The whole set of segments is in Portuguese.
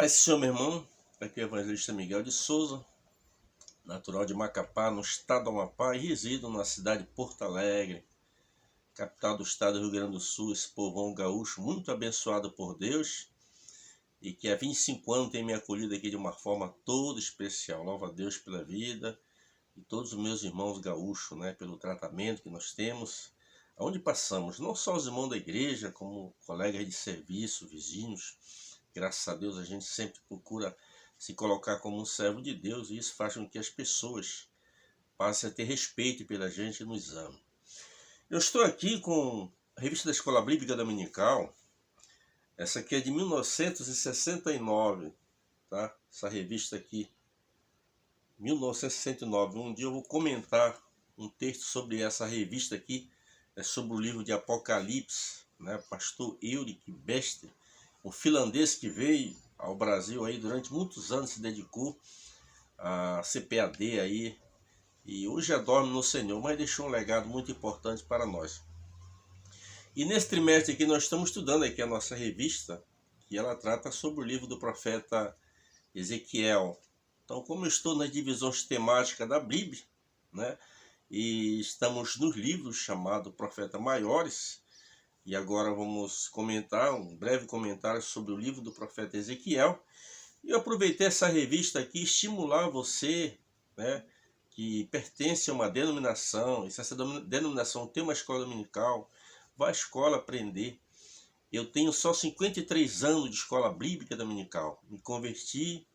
Pai, Senhor, meu irmão, aqui é o evangelista Miguel de Souza, natural de Macapá, no estado do Amapá, e resido na cidade de Porto Alegre, capital do estado do Rio Grande do Sul, esse povão gaúcho muito abençoado por Deus e que há 25 anos tem me acolhido aqui de uma forma toda especial. Louvo a Deus pela vida e todos os meus irmãos gaúchos, pelo tratamento que nós temos, aonde passamos, não só os irmãos da igreja, como colegas de serviço, vizinhos. Graças a Deus a gente sempre procura se colocar como um servo de Deus e isso faz com que as pessoas passem a ter respeito pela gente e nos amem. Eu estou aqui com a revista da Escola Bíblica Dominical. Essa aqui é de 1969, tá? Essa revista aqui, 1969. Um dia eu vou comentar um texto sobre essa revista aqui, sobre o livro de Apocalipse, Pastor Ulrich Bester, um finlandês que veio ao Brasil aí durante muitos anos, se dedicou a CPAD aí, e hoje já dorme no Senhor, mas deixou um legado muito importante para nós. E nesse trimestre aqui nós estamos estudando aqui a nossa revista, que ela trata sobre o livro do profeta Ezequiel. Então, como eu estou nas divisões temáticas da Bíblia, e estamos nos livros chamados Profetas Maiores, e agora vamos comentar, um breve comentário sobre o livro do profeta Ezequiel. E eu aproveitei essa revista aqui, estimular você, que pertence a uma denominação, e se essa denominação tem uma escola dominical, vá à escola aprender. Eu tenho só 53 anos de escola bíblica dominical, me converti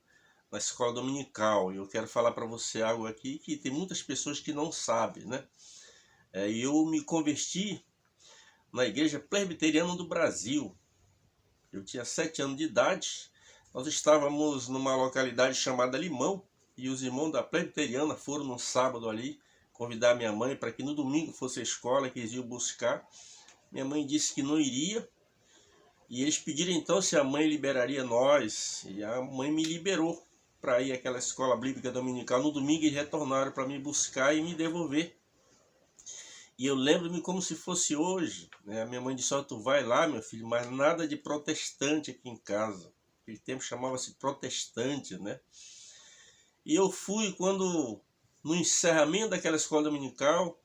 na escola dominical, e eu quero falar para você algo aqui que tem muitas pessoas que não sabem, eu me converti na Igreja Presbiteriana do Brasil. Eu tinha 7 anos de idade, nós estávamos numa localidade chamada Limão, e os irmãos da Presbiteriana foram no sábado ali convidar minha mãe para que no domingo fosse a escola, que eles iam buscar. Minha mãe disse que não iria, e eles pediram então se a mãe liberaria nós, e a mãe me liberou para ir àquela escola bíblica dominical. No domingo eles retornaram para me buscar e me devolver. E eu lembro-me como se fosse hoje, A minha mãe disse: tu vai lá, meu filho, mas nada de protestante aqui em casa. Naquele tempo chamava-se protestante, E eu fui quando, no encerramento daquela escola dominical,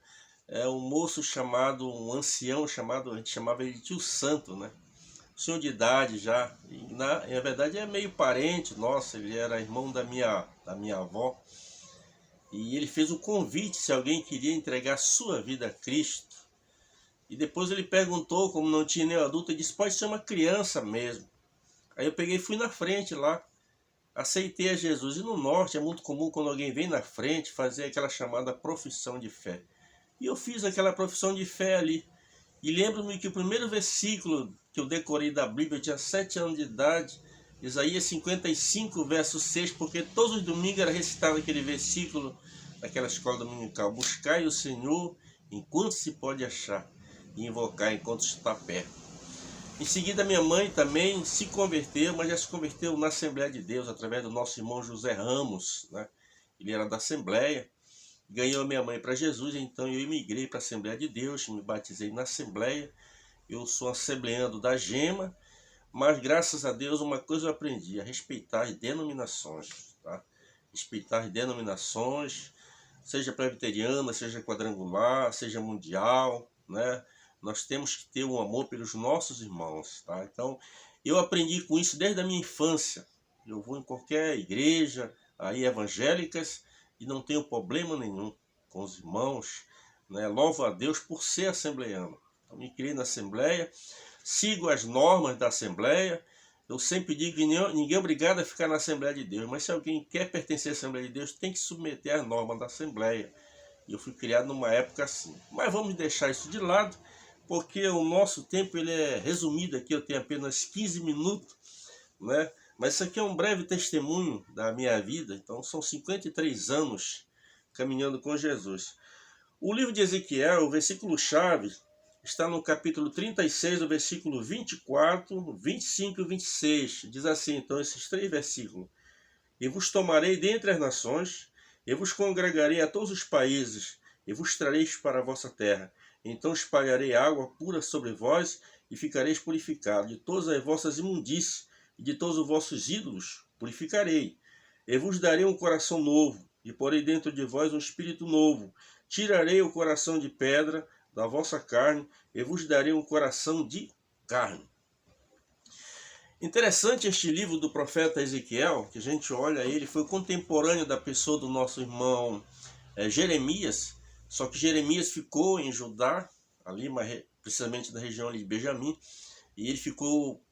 um moço chamado, um ancião chamado, a gente chamava ele de tio Santo, Senhor de idade já, e na verdade é meio parente nosso, ele era irmão da minha avó. E ele fez o convite se alguém queria entregar sua vida a Cristo. E depois ele perguntou, como não tinha nem adulto, ele disse: pode ser uma criança mesmo. Aí eu peguei e fui na frente lá, aceitei a Jesus. E no norte é muito comum quando alguém vem na frente fazer aquela chamada profissão de fé. E eu fiz aquela profissão de fé ali. E lembro-me que o primeiro versículo que eu decorei da Bíblia, eu tinha 7 anos de idade, Isaías 55, verso 6, porque todos os domingos era recitado aquele versículo daquela escola dominical: buscai o Senhor enquanto se pode achar, e invocar enquanto está perto. Em seguida minha mãe também se converteu, mas já se converteu na Assembleia de Deus, através do nosso irmão José Ramos, Ele era da Assembleia, ganhou minha mãe para Jesus, então eu emigrei para a Assembleia de Deus, me batizei na Assembleia. Eu sou assembleando da Gema, mas graças a Deus uma coisa eu aprendi: a respeitar as denominações, Respeitar as denominações, seja presbiteriana, seja quadrangular, seja mundial, Nós temos que ter um amor pelos nossos irmãos, Então, eu aprendi com isso desde a minha infância. Eu vou em qualquer igreja, aí evangélicas, e não tenho problema nenhum com os irmãos, Louvo a Deus por ser assembleano. Eu me criei na Assembleia, sigo as normas da Assembleia. Eu sempre digo que ninguém é obrigado a ficar na Assembleia de Deus, mas se alguém quer pertencer à Assembleia de Deus, tem que submeter às normas da Assembleia. E eu fui criado numa época assim. Mas vamos deixar isso de lado, porque o nosso tempo ele é resumido aqui, eu tenho apenas 15 minutos, Mas isso aqui é um breve testemunho da minha vida. Então são 53 anos caminhando com Jesus. O livro de Ezequiel, o versículo-chave, está no capítulo 36, o versículo 24, 25 e 26. Diz assim, então, esses 3 versículos: e vos tomarei dentre as nações, e vos congregarei a todos os países, e vos trareis para a vossa terra. Então espalharei água pura sobre vós, e ficareis purificados de todas as vossas imundícies, e de todos os vossos ídolos purificarei. E vos darei um coração novo, e porei dentro de vós um espírito novo. Tirarei o coração de pedra da vossa carne, e vos darei um coração de carne. Interessante este livro do profeta Ezequiel, que a gente olha ele, foi contemporâneo da pessoa do nosso irmão Jeremias, só que Jeremias ficou em Judá, ali precisamente na região ali de Benjamim, e ele ficou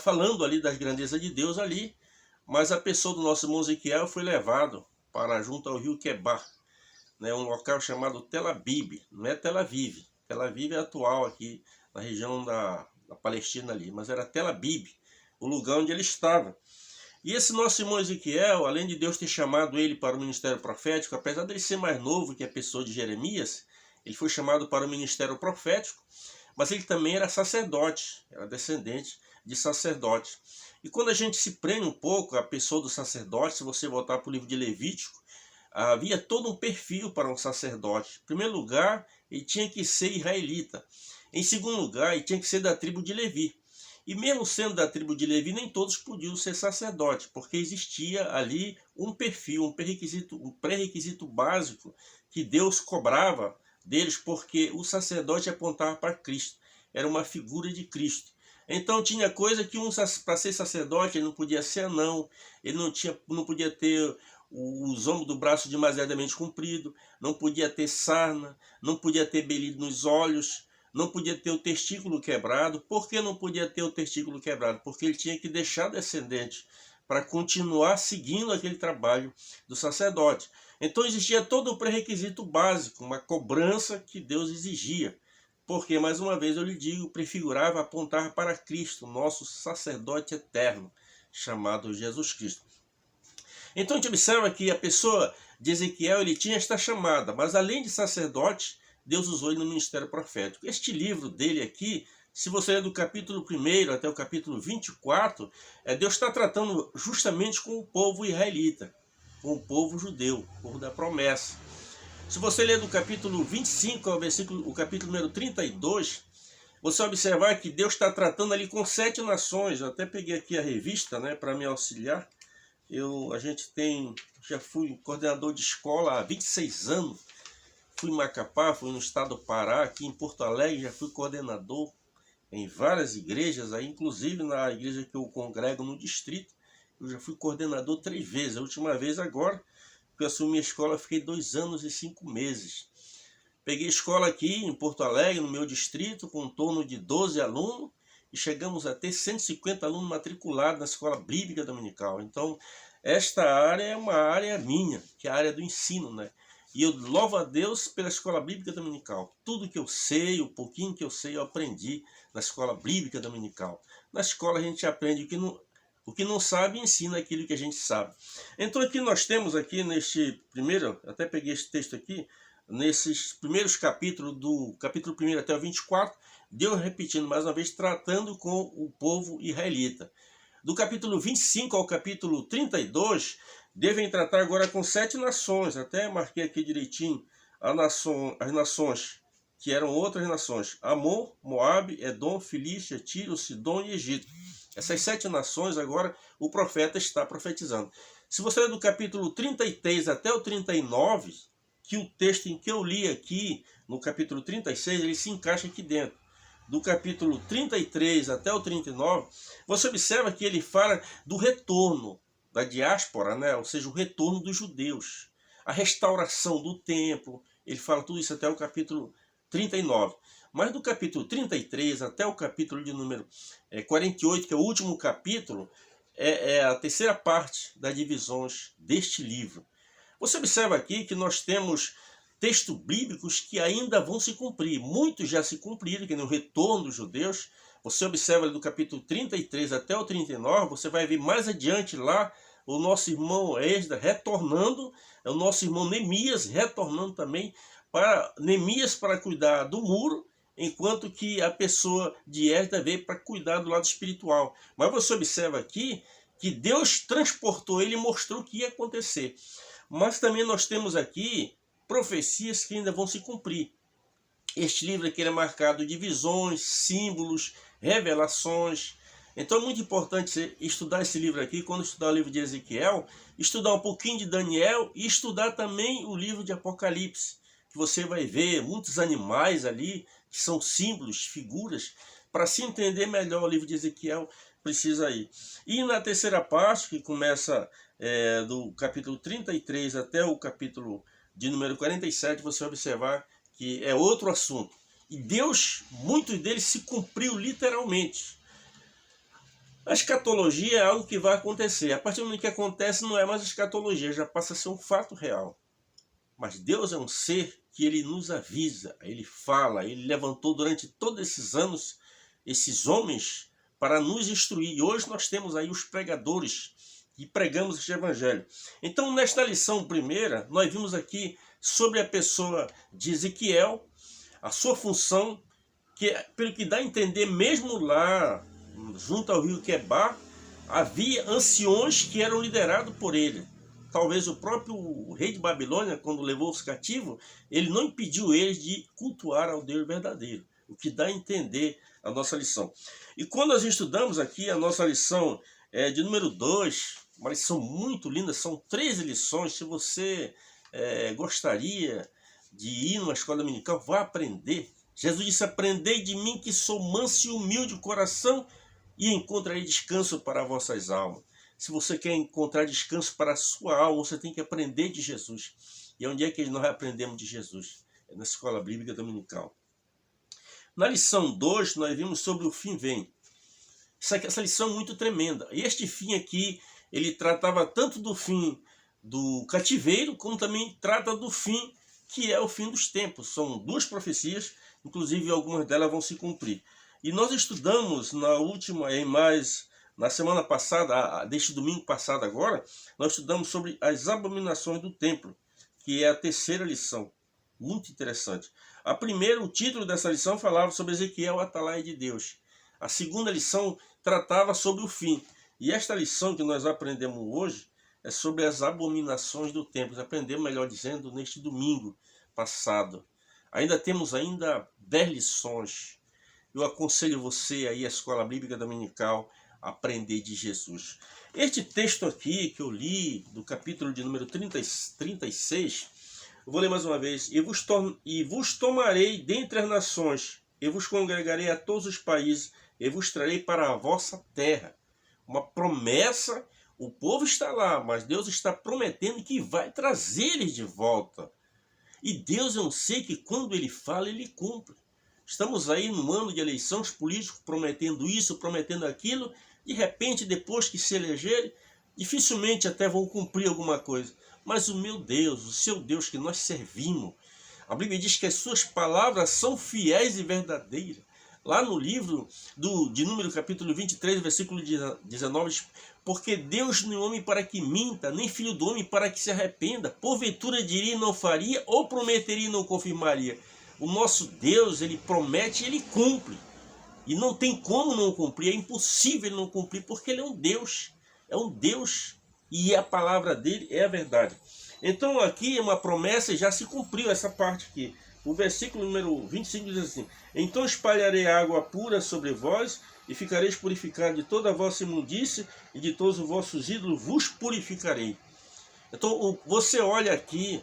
falando ali das grandezas de Deus ali, mas a pessoa do nosso irmão Ezequiel foi levado para junto ao rio Quebar, né, um local chamado Tel Abib, não é Tel Aviv. Tel Aviv é atual aqui na região da Palestina ali, mas era Tel Abib, o lugar onde ele estava. E esse nosso irmão Ezequiel, além de Deus ter chamado ele para o ministério profético, apesar de ele ser mais novo que a pessoa de Jeremias, ele foi chamado para o ministério profético, mas ele também era sacerdote, era descendente de sacerdote. E quando a gente se prende um pouco a pessoa do sacerdote, se você voltar para o livro de Levítico, havia todo um perfil para um sacerdote. Em primeiro lugar, ele tinha que ser israelita. Em segundo lugar, ele tinha que ser da tribo de Levi. E mesmo sendo da tribo de Levi, nem todos podiam ser sacerdote, porque existia ali um perfil, um pré-requisito básico que Deus cobrava deles, porque o sacerdote apontava para Cristo, era uma figura de Cristo. Então tinha coisa que para ser sacerdote ele não podia ser anão, ele não podia ter os ombros do braço demasiadamente comprido, não podia ter sarna, não podia ter belido nos olhos, não podia ter o testículo quebrado. Por que não podia ter o testículo quebrado? Porque ele tinha que deixar descendente para continuar seguindo aquele trabalho do sacerdote. Então existia todo o pré-requisito básico, uma cobrança que Deus exigia. Porque, mais uma vez eu lhe digo, prefigurava apontar para Cristo, nosso sacerdote eterno, chamado Jesus Cristo. Então a gente observa que a pessoa de Ezequiel, ele tinha esta chamada, mas além de sacerdote, Deus usou ele no ministério profético. Este livro dele aqui, se você ler do capítulo 1 até o capítulo 24, Deus está tratando justamente com o povo israelita, com o povo judeu, o povo da promessa. Se você ler do capítulo 25 ao o capítulo número 32, você observar que Deus está tratando ali com 7 nações. Eu até peguei aqui a revista, né, para me auxiliar. Já fui coordenador de escola há 26 anos. Fui em Macapá, fui no estado do Pará, aqui em Porto Alegre, já fui coordenador em várias igrejas, aí, inclusive na igreja que eu congrego no distrito. Eu já fui coordenador 3 vezes. A última vez agora, que eu assumi a escola, eu fiquei 2 anos e 5 meses. Peguei escola aqui em Porto Alegre, no meu distrito, com um torno de 12 alunos, e chegamos a ter 150 alunos matriculados na escola bíblica dominical. Então, esta área é uma área minha, que é a área do ensino, né? E eu louvo a Deus pela escola bíblica dominical. Tudo que eu sei, o pouquinho que eu sei, eu aprendi na escola bíblica dominical. Na escola a gente aprende o que não sabe, ensina aquilo que a gente sabe. Então aqui nós temos aqui neste primeiro, até peguei esse texto aqui, nesses primeiros capítulos, do capítulo 1 até o 24, Deus repetindo mais uma vez, tratando com o povo israelita. Do capítulo 25 ao capítulo 32, devem tratar agora com 7 nações. Até marquei aqui direitinho as nações, que eram outras nações: Amon, Moabe, Edom, Filístia, Tiro, Sidom e Egito. Essas 7 nações agora o profeta está profetizando. Se você ler do capítulo 33 até o 39, que o texto em que eu li aqui, no capítulo 36, ele se encaixa aqui dentro. Do capítulo 33 até o 39, você observa que ele fala do retorno da diáspora, né? Ou seja, o retorno dos judeus, a restauração do templo. Ele fala tudo isso até o capítulo 39. Mas do capítulo 33 até o capítulo de número 48, que é o último capítulo, é a terceira parte das divisões deste livro. Você observa aqui que nós temos textos bíblicos que ainda vão se cumprir. Muitos já se cumpriram, que no retorno dos judeus. Você observa do capítulo 33 até o 39, você vai ver mais adiante lá o nosso irmão Esdras retornando, o nosso irmão Neemias retornando também, Neemias para cuidar do muro, enquanto que a pessoa de Esdras veio para cuidar do lado espiritual. Mas você observa aqui que Deus transportou ele e mostrou o que ia acontecer. Mas também nós temos aqui profecias que ainda vão se cumprir. Este livro aqui é marcado de visões, símbolos, revelações. Então é muito importante você estudar esse livro aqui. Quando estudar o livro de Ezequiel, estudar um pouquinho de Daniel e estudar também o livro de Apocalipse, que você vai ver muitos animais ali, que são símbolos, figuras. Para se entender melhor o livro de Ezequiel, precisa ir. E na terceira parte, que começa do capítulo 33 até o capítulo de número 47, você vai observar que é outro assunto. E Deus, muitos deles se cumpriu literalmente. A escatologia é algo que vai acontecer. A partir do momento que acontece, não é mais escatologia, já passa a ser um fato real. Mas Deus é um ser que ele nos avisa, ele fala, ele levantou durante todos esses anos esses homens para nos instruir. E hoje nós temos aí os pregadores que pregamos este evangelho. Então, nesta lição primeira, nós vimos aqui sobre a pessoa de Ezequiel, a sua função, que pelo que dá a entender, mesmo lá, junto ao rio Quebar, havia anciões que eram liderados por ele. Talvez o próprio rei de Babilônia, quando levou os cativos, ele não impediu eles de cultuar ao Deus verdadeiro. O que dá a entender a nossa lição. E quando nós estudamos aqui a nossa lição de número 2, uma lição muito linda, são 13 lições. Se você gostaria de ir numa escola dominical, vá aprender. Jesus disse: aprendei de mim que sou manso e humilde de coração e encontrarei descanso para vossas almas. Se você quer encontrar descanso para a sua alma, você tem que aprender de Jesus. E onde é que nós aprendemos de Jesus? É na escola bíblica dominical. Na lição 2, nós vimos sobre o fim vem. Essa lição é muito tremenda. E este fim aqui, ele tratava tanto do fim do cativeiro, como também trata do fim que é o fim dos tempos. São duas profecias, inclusive algumas delas vão se cumprir. E nós estudamos na semana passada, deste domingo passado agora, nós estudamos sobre as abominações do templo, que é a terceira lição. Muito interessante. A primeira, o título dessa lição falava sobre Ezequiel, atalaia de Deus. A segunda lição tratava sobre o fim. E esta lição que nós aprendemos hoje é sobre as abominações do templo. Aprendemos, melhor dizendo, neste domingo passado. Ainda temos 10 lições. Eu aconselho você aí, a Escola Bíblica Dominical, a aprender de Jesus. Este texto aqui que eu li, do capítulo de número 36, eu vou ler mais uma vez. E vos tomarei dentre as nações, e vos congregarei a todos os países, e vos trarei para a vossa terra. Uma promessa, o povo está lá, mas Deus está prometendo que vai trazer eles de volta. E Deus é um ser que quando ele fala, ele cumpre. Estamos aí num ano de eleição, os políticos prometendo isso, prometendo aquilo, de repente, depois que se elegerem, dificilmente até vão cumprir alguma coisa. Mas o meu Deus, o seu Deus que nós servimos, a Bíblia diz que as suas palavras são fiéis e verdadeiras. Lá no livro de número capítulo 23, versículo 19, diz: porque Deus não é homem para que minta, nem filho do homem para que se arrependa. Porventura diria e não faria, ou prometeria e não confirmaria. O nosso Deus, ele promete e ele cumpre. E não tem como não cumprir, é impossível ele não cumprir, porque ele é um Deus. É um Deus e a palavra dele é a verdade. Então aqui é uma promessa e já se cumpriu essa parte aqui. O versículo número 25 diz assim: então espalharei água pura sobre vós, e ficareis purificados de toda a vossa imundície, e de todos os vossos ídolos vos purificarei. Então você olha aqui,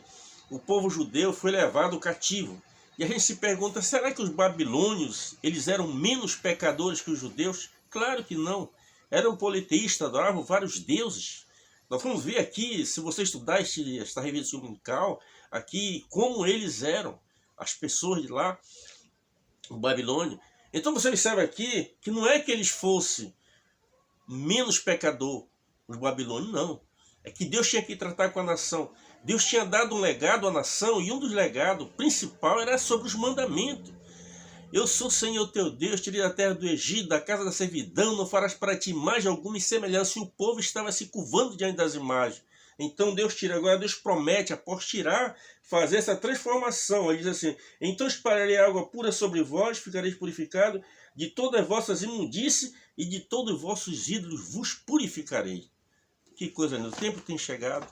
o povo judeu foi levado cativo. E a gente se pergunta, será que os babilônios, eles eram menos pecadores que os judeus? Claro que não. Eram politeístas, adoravam vários deuses. Nós vamos ver aqui, se você estudar esta revista dominical, aqui como eles eram, as pessoas de lá, o Babilônio. Então você observa aqui que não é que eles fossem menos pecador, os babilônios, não. É que Deus tinha que tratar com a nação. Deus tinha dado um legado à nação, e um dos legados principal era sobre os mandamentos. Eu sou o Senhor teu Deus, tirei da terra do Egito, da casa da servidão, não farás para ti imagem alguma em semelhança. E o povo estava se curvando diante das imagens. Então Deus tira, agora Deus promete, após tirar, fazer essa transformação. Ele diz assim: então espalharei água pura sobre vós, ficareis purificados, de todas as vossas imundícies e de todos os vossos ídolos vos purificarei. Que coisa linda, o tempo tem chegado.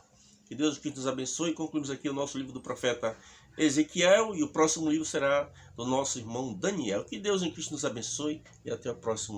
Que Deus nos abençoe. Concluímos aqui o nosso livro do profeta Ezequiel, e o próximo livro será do nosso irmão Daniel. Que Deus em Cristo nos abençoe e até o próximo.